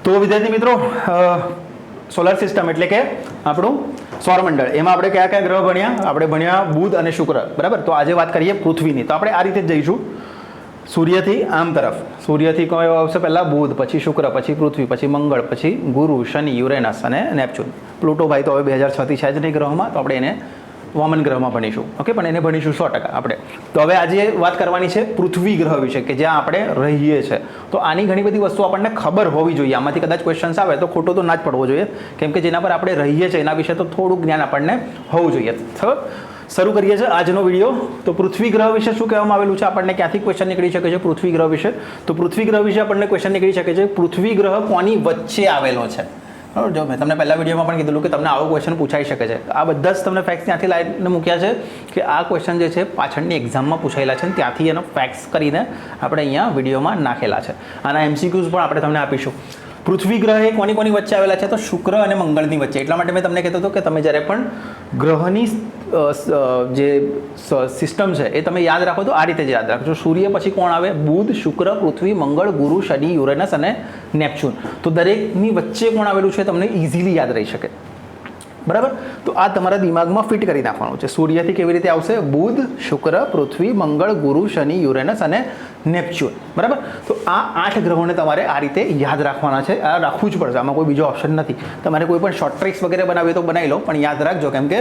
તો વિદ્યાર્થી મિત્રો, સોલર સિસ્ટમ એટલે કે આપણું સૌરમંડળ, એમાં આપણે કયા કયા ગ્રહ ભણ્યા? આપણે ભણ્યા બુધ અને શુક્ર, બરાબર. તો આજે વાત કરીએ પૃથ્વીની. તો આપણે આ રીતે જ જઈશું, સૂર્યથી આમ તરફ. સૂર્યથી કયો આવશે? પહેલાં બુધ, પછી શુક્ર, પછી પૃથ્વી, પછી મંગળ, પછી ગુરુ, શનિ, યુરેનસ અને નેપચ્યુન. પ્લુટો ભાઈ તો હવે 2006થી છે જ નહીં ગ્રહમાં, તો આપણે એને વોમન ગ્રહમાં ભણીશું. ઓકે, પણ એને ભણીશું 100% આપણે. તો હવે આજે વાત કરવાની છે પૃથ્વી ગ્રહ વિશે, કે જ્યાં આપણે રહીએ છીએ. તો આની ઘણી બધી વસ્તુ આપણને ખબર હોવી જોઈએ. આમાંથી કદાચ ક્વેશ્ચન્સ આવે તો ખોટો તો ના જ પડવો જોઈએ, કેમ કે જેના પર આપણે રહીએ છીએ એના વિશે તો થોડુંક જ્ઞાન આપણને હોવું જોઈએ. શરૂ કરીએ છીએ આજનો વિડીયો. તો પૃથ્વી ગ્રહ વિશે શું કહેવામાં આવેલું છે? આપણને ક્યાંથી ક્વેશ્ચન નીકળી શકે છે પૃથ્વી ગ્રહ વિશે? તો પૃથ્વી ગ્રહ વિશે આપણને ક્વેશ્ચન નીકળી શકે છે, પૃથ્વી ગ્રહ કોની વચ્ચે આવેલો છે? બરાબર. જો મેં તમને પહેલા વિડીયોમાં પણ કીધેલું કે તમને આવો ક્વેશ્ચન પૂછાઈ શકે છે. આ બધા જ તમને ફેક્ટ્સ ત્યાંથી લાવીને મૂક્યા છે કે આ ક્વેશ્ચન જે છે પાછળની એક્ઝામમાં પૂછાયેલા છે, ત્યાંથી એનો ફેક્ટ્સ કરીને આપણે અહીંયા વિડીયોમાં નાખેલા છે. આના એમસીક્યુઝ પણ આપણે તમને આપીશું. પૃથ્વી ગ્રહ એ કોની કોની વચ્ચે આવેલા છે? તો શુક્ર અને મંગળની વચ્ચે. એટલા માટે મેં તમને કહેતો હતો કે તમે જ્યારે પણ ગ્રહની જે સિસ્ટમ છે એ તમે યાદ રાખો તો આ રીતે જ યાદ રાખજો. સૂર્ય પછી કોણ આવે? બુધ, શુક્ર, પૃથ્વી, મંગળ, ગુરુ, શનિ, યુરેનસ અને નેપચ્યુન. તો દરેકની વચ્ચે કોણ આવેલું છે તમને ઇઝીલી યાદ રહી શકે, બરાબર. તો આ તમારા દિમાગમાં ફિટ કરી નાખવાનું છે. સૂર્યથી કેવી રીતે આવશે? બુધ, શુક્ર, પૃથ્વી, મંગળ, ગુરુ, શનિ, યુરેનસ અને નેપચ્યુન, બરાબર. તો આ 8 ગ્રહોને તમારે આ રીતે યાદ રાખવાના છે. આ રાખવું જ પડશે, આમાં કોઈ બીજો ઓપ્શન નથી. તમારે કોઈ પણ શોર્ટ ટ્રિક્સ વગેરે બનાવી તો બનાવી લો, પણ યાદ રાખજો, કેમ કે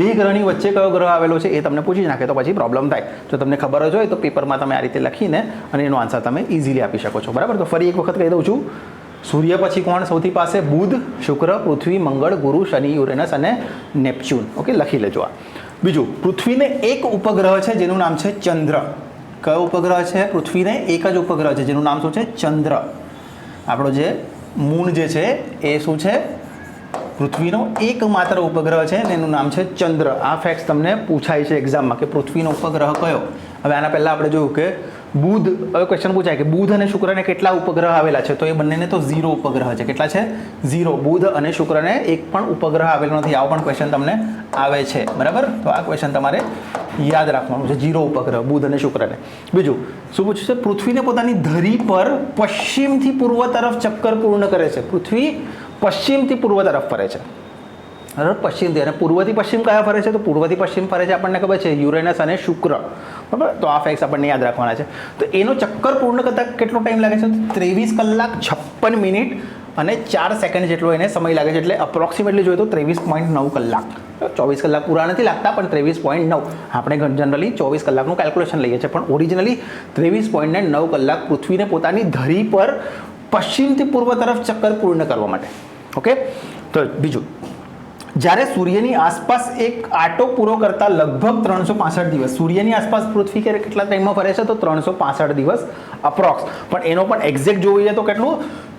2 ગ્રહની વચ્ચે કયો ગ્રહ આવેલો છે એ તમને પૂછી નાખે તો પછી પ્રોબ્લેમ થાય. જો તમને ખબર જ હોય તો પેપરમાં તમે આ રીતે લખીને અને એનો આન્સર તમે ઇઝીલી આપી શકો છો, બરાબર. તો ફરી એક વખત કહી દઉં છું, સૂર્ય પછી કોણ સૌથી પાસે? બુધ, શુક્ર, પૃથ્વી, મંગળ, ગુરુ, શનિ, યુરેનસ અને નેપચ્યુન. ઓકે, લખી લેજો આ. બીજું, પૃથ્વીને એક ઉપગ્રહ છે જેનું નામ છે ચંદ્ર. કયો ઉપગ્રહ છે? પૃથ્વીને એક જ ઉપગ્રહ છે જેનું નામ શું છે? ચંદ્ર. આપણો જે મૂન જે છે એ શું છે? પૃથ્વીનો એકમાત્ર ઉપગ્રહ છે અને એનું નામ છે ચંદ્ર. આ ફેક્ટ્સ તમને પૂછાય છે એક્ઝામમાં કે પૃથ્વીનો ઉપગ્રહ કયો. હવે આના પહેલાં આપણે જોયું કે બુધ, હવે ક્વેશ્ચન પૂછાય કે બુધ અને શુક્રને કેટલા ઉપગ્રહ આવેલા છે? તો એ બંનેને તો 0 ઉપગ્રહ છે. કેટલા છે? 0. બુધ અને શુક્રને એક પણ ઉપગ્રહ આવેલો નથી. આવો પણ ક્વેશ્ચન તમને આવે છે, બરાબર. તો આ ક્વેશ્ચન તમારે યાદ રાખવાનું છે, 0 ઉપગ્રહ બુધ અને શુક્રને. બીજું શું પૂછ્યું છે? પૃથ્વીને પોતાની ધરી પર પશ્ચિમથી પૂર્વ તરફ ચક્કર પૂર્ણ કરે છે. પૃથ્વી પશ્ચિમથી પૂર્વ તરફ ફરે છે, બરાબર. પશ્ચિમથી. અને પૂર્વથી પશ્ચિમ કયા ફરે છે? તો પૂર્વથી પશ્ચિમ ફરે છે આપણને ખબર છે, યુરેનસ અને શુક્ર, બરાબર. તો આ ફેક્ટ્સ આપણને યાદ રાખવાના છે. તો એનો ચક્કર પૂર્ણ કરતાં કેટલો ટાઈમ લાગે છે? 23 કલાક 56 મિનિટ અને 4 સેકન્ડ જેટલો એને સમય લાગે છે. એટલે અપ્રોક્સિમેટલી જોઈએ તો 23.9 કલાક. 24 કલાક પૂરા નથી લાગતા, પણ 23.9. આપણે જનરલી 24 કલાકનું કેલ્ક્યુલેશન લઈએ છીએ, પણ ઓરિજિનલી 23.9 કલાક પૃથ્વીને પોતાની ધરી પર પશ્ચિમથી પૂર્વ તરફ ચક્કર પૂર્ણ કરવા માટે. ઓકે. તો બીજું, જ્યારે સૂર્યની આસપાસ એક આંટો પૂરો કરતા લગભગ 365 દિવસ, સૂર્યની આસપાસ પૃથ્વી કેટલા ટાઈમમાં ફરે છે? તો 365 દિવસ અપ્રોક્સ. પણ એનો પણ એક્ઝેક્ટ જોઈએ તો કેટલું?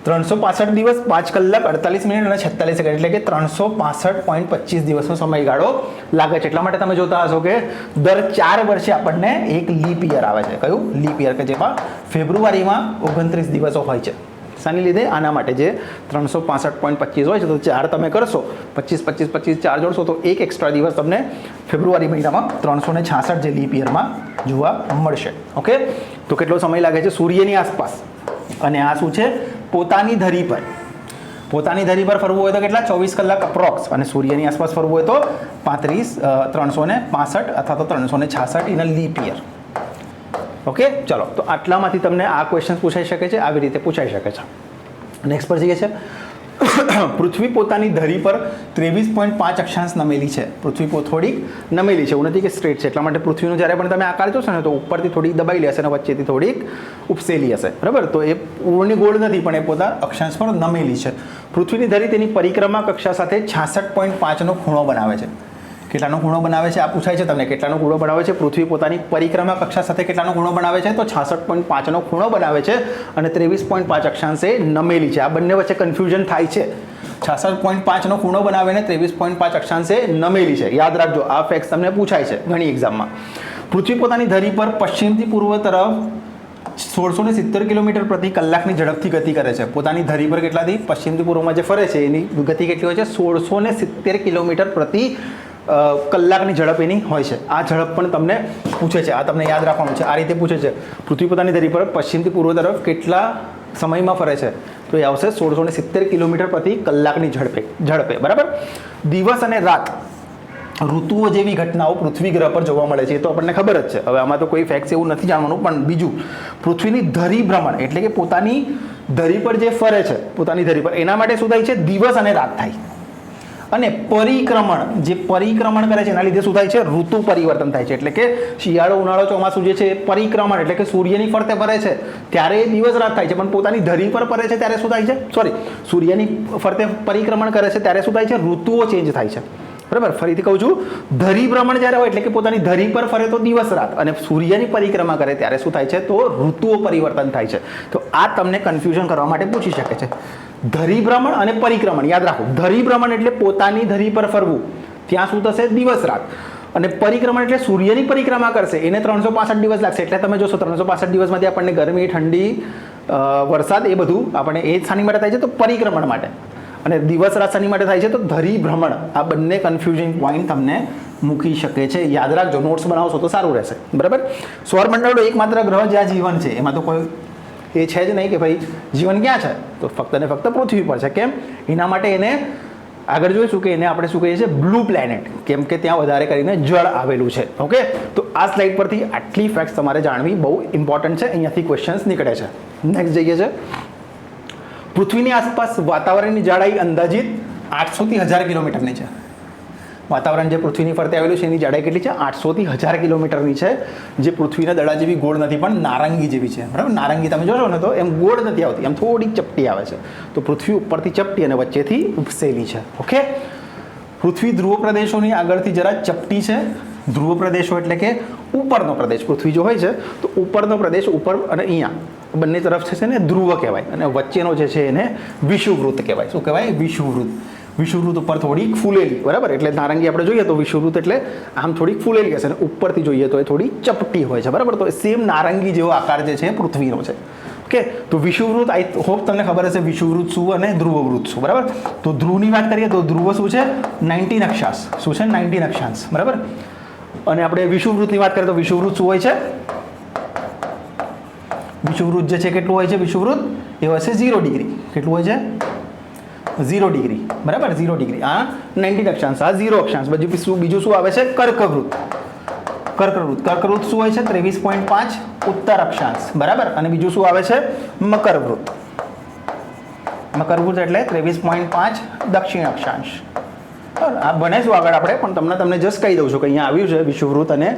365 દિવસ 5 કલાક 48 મિનિટ અને 46 સેકન્ડ, એટલે કે 365.25 દિવસનો સમયગાળો લાગે છે. એટલા માટે તમે જોતા હશો કે દર 4 વર્ષે આપણને એક લીપ યર આવે છે. કયું? લીપ યર, કે જેમાં ફેબ્રુઆરીમાં 29 દિવસો હોય છે. શાની લીધે? આના માટે જે 365.25 હોય છે, તો 4 તમે કરશો, 25 4 જોડશો તો એક એક્સ્ટ્રા દિવસ તમને ફેબ્રુઆરી મહિનામાં 366 જે લીપ યરમાં જોવા મળશે. ઓકે. તો કેટલો સમય લાગે છે સૂર્યની આસપાસ? અને આ શું છે? પોતાની ધરી પર. પોતાની ધરી પર ફરવું હોય તો કેટલા? 24 કલાક અપ્રોક્સ. અને સૂર્યની આસપાસ ફરવું હોય તો 365 અથવા તો 366 in a leap year. Okay, ચલો. તો આટલામાંથી તમને આ ક્વેશ્ચન પૂછાઈ શકે છે, આવી રીતે પૂછાઈ શકે છે. નેક્સ્ટ પર જઈએ છે. પૃથ્વી પોતાની ધરી પર 23.5 અક્ષાંશ નમેલી છે. પૃથ્વી થોડીક નમેલી છે, એવું નથી કે સ્ટ્રેટ છે. એટલા માટે પૃથ્વીનો જ્યારે પણ તમે આકાર જોશો ને તો ઉપરથી થોડીક દબાયેલી હશે અને વચ્ચેથી થોડીક ઉપસેલી હશે, બરાબર. તો એ પૂર્ણ ગોળ નથી, પણ એ પોતા અક્ષાંશ પર નમેલી છે. પૃથ્વીની ધરી તેની પરિક્રમા કક્ષા સાથે 66.5નો ખૂણો બનાવે છે. કેટલાનો ખૂણો બનાવે છે? આ પૂછાય છે તમને. કેટલાનો ખૂણો બનાવે છે? પૃથ્વી પોતાની પરિક્રમા કક્ષા સાથે કેટલાનો ખૂણો બનાવે છે? તો 66.5નો ખૂણો બનાવે છે અને 23.5 અક્ષાંશે નમેલી છે. આ બંને વચ્ચે કન્ફ્યુઝન થાય છે. 66.5નો ખૂણો બનાવે ને 23.5 અક્ષાંશે નમેલી છે. યાદ રાખજો, આ ફેક્ટ તમને પૂછાય છે ઘણી એક્ઝામમાં. પૃથ્વી પોતાની ધરી પર પશ્ચિમથી પૂર્વ તરફ 1670 કિલોમીટર પ્રતિ કલાકની ઝડપથી ગતિ કરે છે. પોતાની ધરી પર કેટલાથી? પશ્ચિમથી પૂર્વમાં જે ફરે છે એની ગતિ કેટલી હોય છે? 1670 કિલોમીટર પ્રતિ કલાકની ઝડપ એની હોય છે. આ ઝડપ પણ તમને પૂછે છે, આ તમને યાદ રાખવાનું છે. આ રીતે પૂછે છે, પૃથ્વી પોતાની ધરી પર પશ્ચિમથી પૂર્વ તરફ કેટલા સમયમાં ફરે છે? તો એ આવશે 1670 કિલોમીટર પ્રતિ કલાકની ઝડપે. બરાબર. દિવસ અને રાત ઋતુઓ જેવી ઘટનાઓ પૃથ્વી ગ્રહ પર જોવા મળે છે, એ તો આપણને ખબર જ છે. હવે આમાં તો કોઈ ફેક્ટ્સ એવું નથી જાણવાનું. પણ બીજું, પૃથ્વીની ધરી ભ્રમણ એટલે કે પોતાની ધરી પર જે ફરે છે, પોતાની ધરી પર, એના માટે શું થાય છે? દિવસ અને રાત થાય. અને પરિક્રમણ, જે પરિક્રમણ કરે છે એના લીધે શું થાય છે? ઋતુ પરિવર્તન થાય છે. એટલે કે શિયાળો, ઉનાળો, ચોમાસું જે છે પરિક્રમણ એટલે કે સૂર્યની ફરતે ફરે છે ત્યારે દિવસ રાત થાય છે, પણ પોતાની ધરી પર ફરે છે ત્યારે શું થાય છે? સૂર્યની ફરતે પરિક્રમણ કરે છે ત્યારે શું થાય છે? ઋતુઓ ચેન્જ થાય છે. બરાબર. ફરીથી કહું છું, ધરી ભ્રમણ જ્યારે હોય એટલે કે પોતાની ધરી પર ફરે તો દિવસ રાત, અને સૂર્યની પરિક્રમા કરે ત્યારે શું થાય છે? તો ઋતુઓ પરિવર્તન થાય છે. તો આ તમને કન્ફ્યુઝન કરવા માટે પૂછી શકે છે. ધરી ભ્રમણ અને પરિક્રમણ યાદ રાખો. ધરી ભ્રમણ એટલે પોતાની ધરી પર ફરવું, ત્યાં શું થશે? દિવસ રાત. અને પરિક્રમણ એટલે સૂર્યની પરિક્રમા કરશે, એને 365 દિવસ લાગશે. એટલે તમે જોશો 365 દિવસમાંથી આપણને ગરમી, ઠંડી, વરસાદ એ બધું આપણે એ શાની માટે થાય છે? તો પરિક્રમણ માટે. અને દિવસ રાત શાની માટે થાય છે? તો ધરી ભ્રમણ. આ બંને કન્ફ્યુઝિંગ પોઈન્ટ તમને મૂકી શકે છે. યાદ રાખજો, નોટ્સ બનાવશો તો સારું રહેશે. બરાબર. સૌરમંડળનો એકમાત્ર ગ્રહ જ્યાં જીવન છે, એમાં તો કોઈ એ છે જ નહીં કે ભાઈ જીવન ક્યાં છે, તો ફક્ત ને ફક્ત પૃથ્વી પર છે. કેમ? એના માટે એને આગળ જોઈશું કે એને આપણે શું કહીએ છીએ? Blue planet. કેમ કે ત્યાં વધારે કરીને જળ આવેલું છે. ઓકે, તો આ સ્લાઇડ પરથી આટલી ફેક્ટ્સ તમારે જાણવી બહુ ઇમ્પોર્ટન્ટ છે. અહીંયાથી ક્વેશ્ચન્સ નીકળે છે. નેક્સ્ટ જઈએ છે, પૃથ્વીની આસપાસ વાતાવરણની જાડાઈ અંદાજિત 800 થી 1000 કિલોમીટરની છે. વાતાવરણ જે પૃથ્વીની ફરતે આવેલું છે એની જાડાઈ કેટલી છે? 800 થી 1000 કિલોમીટરની છે. જે પૃથ્વીના દડા જેવી ગોળ નથી, પણ નારંગી જેવી છે. બરાબર. નારંગી તમે જોશો ને તો એમ ગોળ નથી આવતી, એમ થોડી ચપટી આવે છે. તો પૃથ્વી ઉપરથી ચપટી અને વચ્ચેથી ઉપસેલી છે. ઓકે. પૃથ્વી ધ્રુવ પ્રદેશોની આગળથી જરા ચપટી છે. ધ્રુવ પ્રદેશો એટલે કે ઉપરનો પ્રદેશ. પૃથ્વી જો હોય છે તો ઉપરનો પ્રદેશ ઉપર, અને અહીંયા બંને તરફ છે ને ધ્રુવ કહેવાય, અને વચ્ચેનો જે છે એને વિષુવવૃત્ત કહેવાય. શું કહેવાય? વિષુવવૃત્ત. વિષુવવૃત્ત ઉપર થોડીક ફૂલેલી. બરાબર. એટલે નારંગી આપણે જોઈએ તો વિષુવવૃત્ત એટલે આમ થોડીક ફૂલેલી હશે, અને ઉપરથી જોઈએ તો એ થોડી ચપટી હોય છે. બરાબર. તો સેમ નારંગી જેવો આકાર જે છે પૃથ્વીનો છે. ઓકે. તો વિષુવવૃત્ત, આઈ હોપ તમને ખબર હશે વિષુવવૃત્ત શું અને ધ્રુવવૃત્ત શું. બરાબર. તો ધ્રુવની વાત કરીએ તો ધ્રુવ શું છે? 19 અક્ષાંશ. શું છે? 19 અક્ષાંશ. બરાબર. અને આપણે વિષુવવૃત્તની વાત કરીએ તો વિષુવવૃત્ત શું હોય છે? વિષુવવૃત્ત જે છે કેટલું હોય છે? વિષુવવૃત્ત એ હોય છે 0 ડિગ્રી. કેટલું હોય છે? 0 ડિગ્રી. બરાબર. 0 ડિગ્રી. આ 19 અક્ષાંશ, આ 0 અક્ષાંશ. બીજું શું આવે છે? કર્કવૃત્ત. કર્કવૃત્ત શું હોય છે? 23.5 ઉત્તર અક્ષાંશ. બરાબર. અને બીજું શું આવે છે? મકરવૃત્ત. મકરવૃત્ત એટલે 23.5 દક્ષિણ અક્ષાંશ. આ ભણીશું આગળ આપણે, પણ તમને જસ્ટ કહી દઉં છું કે અહીંયા આવ્યું છે વિષુવવૃત્ત અને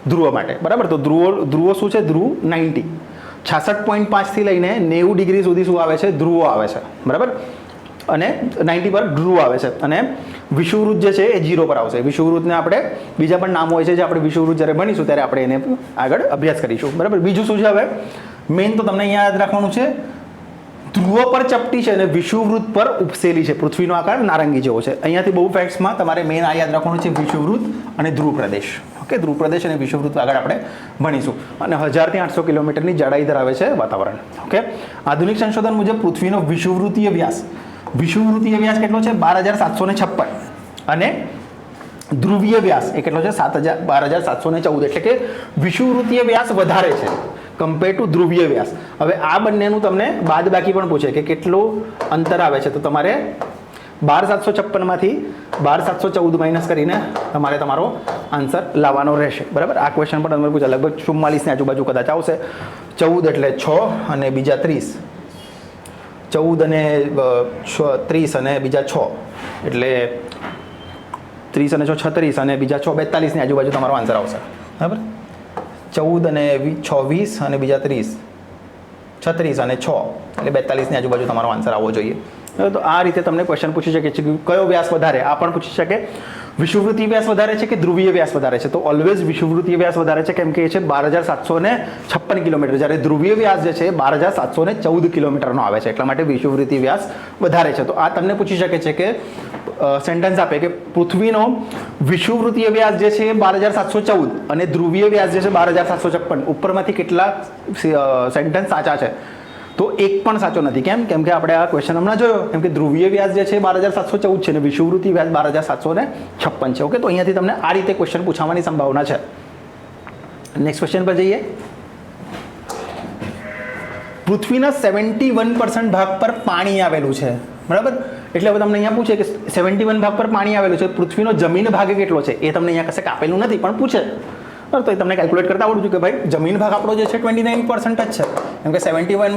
ધ્રુવ માટે. બરાબર. તો ધ્રુવો શું છે? ધ્રુવ 90, 66.5 થી લઈને 90 ડિગ્રી સુધી શું આવે છે? ધ્રુવો આવે છે. બરાબર. અને 90 પર ધ્રુવ આવે છે. અને વિષુવવૃત્ત જે છે એ 0 પર આવશે. વિષુવવૃત્તને આપણે બીજા પણ નામ હોય છે, જે આપણે વિષુવવૃત્ત જ્યારે ભણીશું ત્યારે આપણે એને આગળ અભ્યાસ કરીશું. બરાબર. બીજું શું છે? હવે મેઇન તો તમને અહીંયા યાદ રાખવાનું છે, ધ્રુવ પર ચપટી છે અને વિષુવવૃત્ત પર ઉપસેલી છે. પૃથ્વીનો આકાર નારંગી જેવો છે. અહીંયાથી બહુ ફેક્ટ્સમાં તમારે મેઇન આ યાદ રાખવાનું છે, વિષુવવૃત્ત અને ધ્રુવ પ્રદેશ. ઓકે. ધ્રુવ પ્રદેશ અને વિષુવવૃત્ત આગળ આપણે ભણીશું. અને 1000 થી 800 કિલોમીટરની જાડાઈ ધરાવે છે વાતાવરણ. ઓકે. આધુનિક સંશોધન મુજબ પૃથ્વીનો વિષુવવૃત્તીય વ્યાસ કેટલો છે? 12756. અને ધ્રુવીય વ્યાસ એ કેટલો છે? 12714. એટલે કે વિષુવવૃત્તીય વ્યાસ વધારે છે કમ્પેર ટુ ધ્રુવીય વ્યાસ. હવે આ બંનેનું તમને બાદ બાકી પણ પૂછે કે કેટલું અંતર આવે છે, તો તમારે 12756 માંથી 12714 માઇનસ કરીને તમારે તમારો આન્સર લાવવાનો રહેશે. બરાબર. આ ક્વેશ્ચન પણ તમે પૂછે, લગભગ 44 ની આજુબાજુ કદાચ આવશે. 14 એટલે 6 અને બીજા 30. 14 અને 30 અને બીજા 6 એટલે 30 અને 6 36 અને બીજા 6 42 ની આજુબાજુ તમારો આન્સર આવશે. બરાબર. 14 અને 6 20 અને બીજા 30 36 અને 6 એટલે 42 ની આજુબાજુ તમારો આન્સર આવવો જોઈએ. તો આ રીતે તમને ક્વેશ્ચન પૂછી શકે છે કે કયો વ્યાસ વધારે. આ પણ પૂછી શકે વિષુવવૃત્તીય વ્યાસ વધારે છે કે ધ્રુવીય વ્યાસ વધારે છે. તો ઓલવેઝ વિષુવવૃત્તીય વ્યાસ વધારે છે, કેમ કે એ છે 12756 કિલોમીટર, જ્યારે ધ્રુવીય વ્યાસ જે છે 12714 કિલોમીટરનો આવે છે. એટલા માટે વિષુવવૃત્તીય વ્યાસ વધારે છે. તો આ તમને પૂછી શકે છે કે સેન્ટેન્સ આપે કે પૃથ્વીનો વિષુવવૃત્તીય વ્યાસ જે છે 12714 અને ધ્રુવીય વ્યાસ જે છે 12756, ઉપરમાંથી કેટલા સેન્ટેન્સ સાચા છે? તો એક પણ સાચો નથી. કેમ કે આપણે આ ક્વેશ્ચન હમણાં જોયો, કેમ કે ધ્રુવીય વ્યાસ જે છે 12,714 છે અને વિષુવવૃત્તિ વ્યાસ 12,756 છે. ઓકે, તો અહીંયાથી તમને આ રીતે ક્વેશ્ચન પૂછવાની સંભાવના છે. નેક્સ્ટ ક્વેશ્ચન પર જઈએ. પૃથ્વીના 71% ભાગ પર પાણી આવેલું છે, બરાબર. એટલે હવે તમને અહીંયા પૂછે કે 71 ભાગ પર પાણી આવેલું છે, પૃથ્વીનો જમીન ભાગ કેટલો છે એ તમને અહીંયા કશે આપેલું નથી પણ પૂછે. બરાબર, તો એ તમને કેલ્ક્યુલેટ કરતા આવડવું જોઈએ કે ભાઈ જમીન ભાગ આપણો જે છે 29% જ છે, કેમ કે 71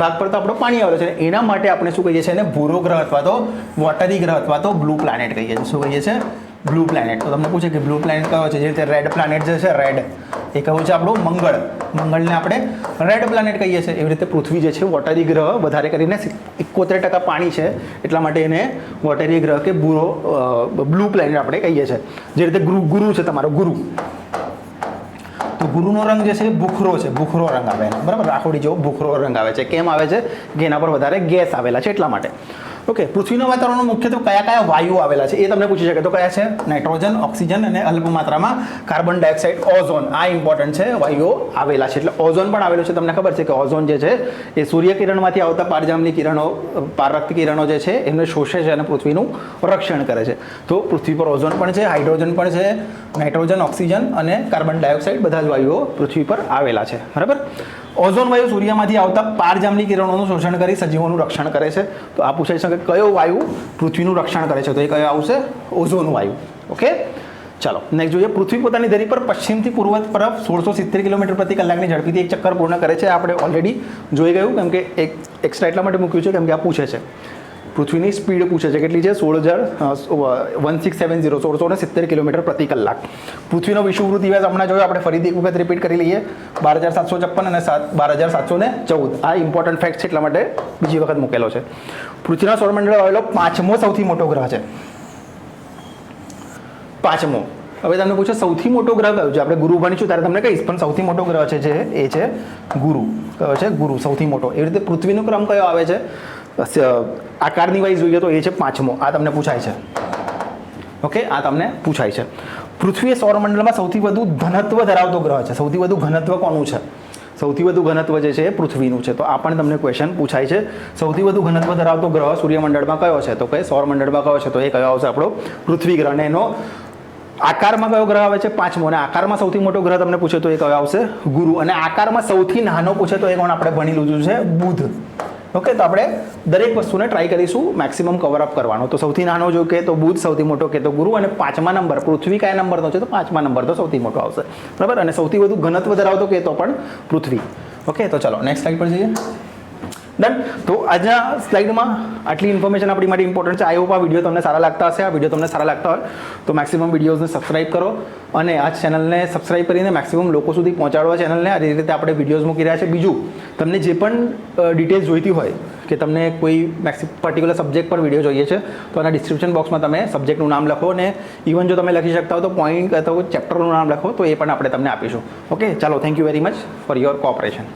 ભાગ પર તો આપણો પાણી આવેલો છે. એના માટે આપણે શું કહીએ છીએ એને ભૂરો ગ્રહ અથવા તો વોટરી ગ્રહ અથવા તો બ્લુ પ્લાનેટ કહીએ છીએ. શું કહીએ છીએ? Blue planet. તો તમને પૂછે કે બ્લુ પ્લાનેટ કયો છે? જે રીતે રેડ પ્લાનેટ જે છે રેડ એ કયું છે આપણું મંગળ. મંગળને આપણે રેડ પ્લાનેટ કહીએ છીએ. એવી રીતે પૃથ્વી જે છે વોટરી ગ્રહ, વધારે કરીને 71% પાણી છે એટલા માટે એને વોટરી ગ્રહ કે બ્લુ પ્લાનેટ આપણે કહીએ છીએ. જે રીતે ગુરુ છે તમારો ગુરુ, તો ગુરુનો રંગ જે છે એ ભૂખરો છે, ભૂખરો રંગ આવે, બરાબર. રાખોડી જેવો ભૂખરો રંગ આવે છે. કેમ આવે છે? કે એના પર વધારે ગેસ આવેલા છે એટલા માટે. ઓકે, પૃથ્વીના વાતાવરણમાં મુખ્યત્વે કયા કયા વાયુ આવેલા છે એ તમને પૂછી શકે. તો કયા છે? નાઇટ્રોજન, ઓક્સિજન અને અલ્પ માત્રામાં કાર્બન ડાયોક્સાઇડ, ઓઝોન. આ ઇમ્પોર્ટન્ટ છે, વાયુઓ આવેલા છે. એટલે ઓઝોન પણ આવેલું છે. તમને ખબર છે કે ઓઝોન જે છે એ સૂર્યકિરણમાંથી આવતા પારજામની કિરણો, પારક કિરણો જે છે એમને શોષે છે અને પૃથ્વીનું રક્ષણ કરે છે. તો પૃથ્વી પર ઓઝોન પણ છે, હાઇડ્રોજન પણ છે, નાઇટ્રોજન, ઓક્સિજન અને કાર્બન ડાયોક્સાઇડ બધા જ વાયુઓ પૃથ્વી પર આવેલા છે, બરાબર. ઓઝોન વાયુ સૂર્યમાંથી આવતા પારજામની કિરણોનું શોષણ કરી સજીવોનું રક્ષણ કરે છે. તો આ પૂછાઈ શકે કયો વાયુ પૃથ્વીનું રક્ષણ કરે છે? તો એ કયો આવશે? ઓઝોન વાયુ. ઓકે, ચાલો નેક્સ્ટ જોઈએ. પૃથ્વી પોતાની ધરી પર પશ્ચિમથી પૂર્વ તરફ 1670 કિલોમીટર પ્રતિ કલાકની ઝડપીથી એક ચક્કર પૂર્ણ કરે છે. આપણે ઓલરેડી જોઈ ગયું, કેમ કે એક એક્સ્ટ્રા એટલા માટે મૂક્યું છે કેમ કે આ પૂછે છે. પૃથ્વીની સ્પીડ પૂછે છે કેટલી છે? 1670 કિલોમીટર પ્રતિ કલાક. પૃથ્વીનો વિષુવવૃત્તિ વ્યાસ હમણાં જોયો આપણે, ફરીથી એક વખત રિપીટ કરી લઈએ. 12,756 અને 12,714. આ ઇમ્પોર્ટન્ટ ફેક્ટ છે એટલા માટે બીજી વખત મૂકેલો છે. પૃથ્વીના સૌરમંડળ આવેલો 5મો સૌથી મોટો ગ્રહ છે. 5મો. હવે તમને પૂછે સૌથી મોટો ગ્રહ કયો છે? આપણે ગુરુ ભણીશું ત્યારે તમને કહીશ, પણ સૌથી મોટો ગ્રહ છે જે એ છે ગુરુ. કયો છે? ગુરુ સૌથી મોટો. એવી રીતે પૃથ્વીનો ક્રમ કયો આવે છે? આકારની વાઇઝ જોઈએ તો એ છે 5મો. આ તમને પૂછાય છે. ઓકે, આ તમને પૂછાય છે. પૃથ્વી એ સૌરમંડળમાં સૌથી વધુ ઘનત્વ ધરાવતો ગ્રહ છે. સૌથી વધુ ઘનત્વ કોનું છે? સૌથી વધુ ઘનત્વ જે છે એ પૃથ્વીનું છે. તો આ પણ તમને ક્વેશ્ચન પૂછાય છે. સૌથી વધુ ઘનત્વ ધરાવતો ગ્રહ સૂર્યમંડળમાં કયો છે? તો કે સૌરમંડળમાં કયો છે? તો એ કયો આવશે? આપણો પૃથ્વી ગ્રહ. અને એનો આકારમાં કયો ગ્રહ આવે છે? 5મો. અને આકારમાં સૌથી મોટો ગ્રહ તમને પૂછે તો એ કયો આવશે? ગુરુ. અને આકારમાં સૌથી નાનો પૂછે તો એ કોણ આપણે ભણી લીધું છે? બુધ. ઓકે, તો આપણે દરેક વસ્તુને ટ્રાય કરીશું મેક્સિમમ કવર અપ કરવાનો. તો સૌથી નાનો જો કે તો બુધ, સૌથી મોટો કે તો ગુરુ, અને 5મા નંબર પૃથ્વી કયા નંબરનો છે? તો 5મા નંબર તો સૌથી મોટો આવશે, બરાબર. અને સૌથી વધુ ઘનત્વ ધરાવતો કે તો પણ પૃથ્વી. ઓકે, તો ચલો નેક્સ્ટ સ્લાઇડ પર જઈએ. ડન. તો આજના સ્લાઇડમાં આટલી ઇન્ફોર્મેશન આપણી માટે ઇમ્પોર્ટન્ટ છે. આઈ હોપ આ વિડીયો તમને સારા લાગતા હશે. આ વિડીયો તમને સારા લાગતા હોય તો મેક્સિમમ વિડીયોઝને સબસ્ક્રાઇબ કરો અને આ ચેનલને સબસ્ક્રાઇબ કરીને મેક્સિમમ લોકો સુધી પહોંચાડવા ચેનલને. આ રીતે આપણે વિડીયોઝ મૂકી રહ્યા છે. બીજું, તમને જે પણ ડિટેલ્સ જોઈતી હોય કે તમને કોઈ પર્ટિક્યુલર સબ્જેક્ટ પર વિડીયો જોઈએ છે તો આના ડિસ્ક્રિપ્શન બોક્સમાં તમે સબ્જેક્ટનું નામ લખો, અને ઇવન જો તમે લખી શકતા હો તો પોઈન્ટ અથવા ચેપ્ટરનું નામ લખો તો એ પણ આપણે તમને આપીશું. ઓકે, ચાલો, thank you very much for your cooperation.